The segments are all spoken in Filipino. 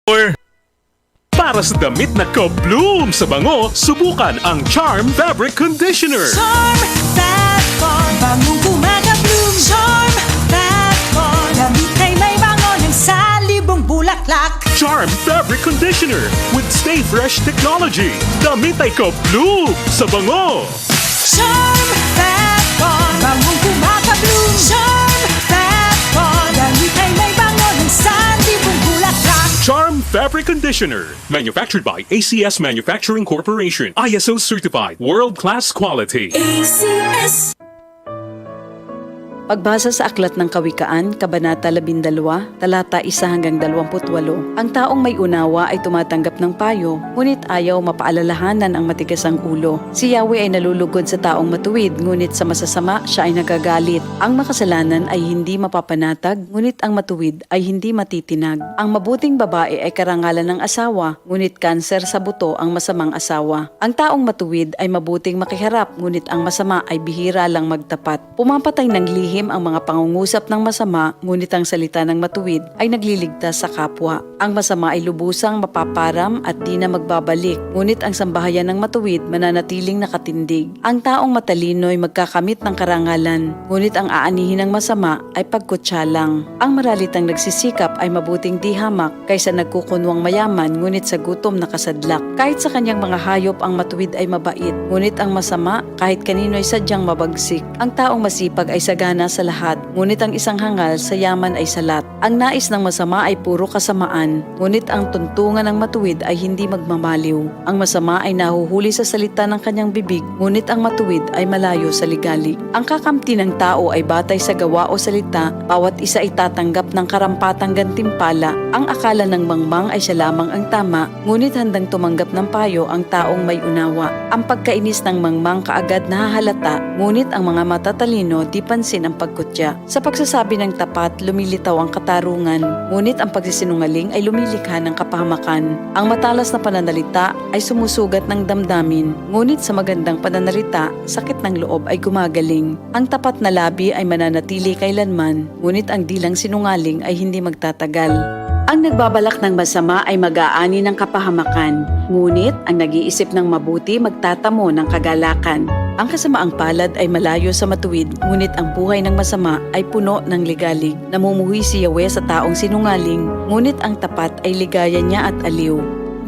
Or para sa damit na ka-bloom sa bango, subukan ang Charm Fabric Conditioner. Charm Fat Bar, bangong kumaka-bloom. Charm Fat Bar, damit ay may bango ng salibong bulaklak. Charm Fabric Conditioner with Stay Fresh Technology. Damit ay ka-bloom sa bango. Charm Fat Bar, bangong kumaka-bloom. Charm Fat Bar, damit ay may bango ng salibong bulaklak. Charm Fabric Conditioner. Manufactured by ACS Manufacturing Corporation. ISO certified. World-class quality. ACS. Pagbasa sa Aklat ng Kawikaan, Kabanata 12, talata 1 hanggang 28, ang taong may unawa ay tumatanggap ng payo, ngunit ayaw mapaalalahanan ang matigas ang ulo. Si Yahweh ay nalulugod sa taong matuwid, ngunit sa masasama siya ay nagagalit. Ang makasalanan ay hindi mapapanatag, ngunit ang matuwid ay hindi matitinag. Ang mabuting babae ay karangalan ng asawa, ngunit kanser sa buto ang masamang asawa. Ang taong matuwid ay mabuting makiharap, ngunit ang masama ay bihira lang magtapat. Pumapatay ng lihim ang mga pangungusap ng masama, ngunit ang salita ng matuwid ay nagliligtas sa kapwa. Ang masama ay lubusang mapaparam at di na magbabalik, ngunit ang sambahayan ng matuwid mananatiling nakatindig. Ang taong matalino ay magkakamit ng karangalan, ngunit ang aanihin ng masama ay pagkutsa lang. Ang maralitang nagsisikap ay mabuting di hamak kaysa nagkukunwang mayaman, ngunit sa gutom nakasadlak. Kahit sa kanyang mga hayop ang matuwid ay mabait, ngunit ang masama kahit kanino ay sadyang mabagsik. Ang taong masipag ay sagana sa lahat, ngunit ang isang hangal sa yaman ay salat. Ang nais ng masama ay puro kasamaan, ngunit ang tuntungan ng matuwid ay hindi magmamaliw. Ang masama ay nahuhuli sa salita ng kanyang bibig, ngunit ang matuwid ay malayo sa ligalig. Ang kakamti ng tao ay batay sa gawa o salita, bawat isa ay tatanggap ng karampatang gantimpala. Ang akala ng mangmang ay siya lamang ang tama, ngunit handang tumanggap ng payo ang taong may unawa. Ang pagkainis ng mangmang kaagad nahahalata, ngunit ang mga matatalino di pansin ang pagkutya. Sa pagsasabi ng tapat, lumilitaw ang katarungan, ngunit ang pagsisinungaling ay lumilikha ng kapahamakan. Ang matalas na pananalita ay sumusugat ng damdamin, ngunit sa magandang pananalita, sakit ng loob ay gumagaling. Ang tapat na labi ay mananatili kailanman, ngunit ang dilang sinungaling ay hindi magtatagal. Ang nagbabalak ng masama ay mag-aani ng kapahamakan, ngunit ang nag-iisip ng mabuti magtatamo ng kagalakan. Ang kasamaang palad ay malayo sa matuwid, ngunit ang buhay ng masama ay puno ng ligalig. Namumuhi si Yahweh sa taong sinungaling, ngunit ang tapat ay ligaya niya at aliw.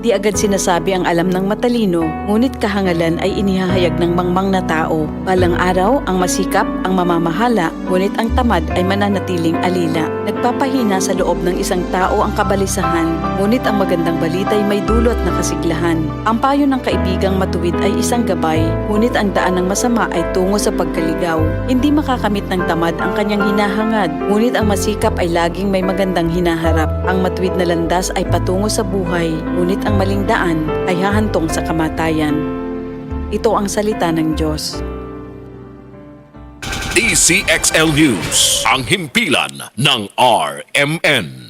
Di agad sinasabi ang alam ng matalino, ngunit kahangalan ay inihahayag ng mangmang na tao. Balang araw, ang masikap, ang mamamahala, ngunit ang tamad ay mananatiling alila. Nagpapahina sa loob ng isang tao ang kabalisahan, ngunit ang magandang balita ay may dulot na kasiglahan. Ang payo ng kaibigang matuwid ay isang gabay, ngunit ang daan ng masama ay tungo sa pagkaligaw. Hindi makakamit ng tamad ang kanyang hinahangad, ngunit ang masikap ay laging may magandang hinaharap. Ang matuwid na landas ay patungo sa buhay, ngunit ang maling daan ay hahantong sa kamatayan. Ito ang salita ng Diyos. DCXL News, ang himpilan ng RMN.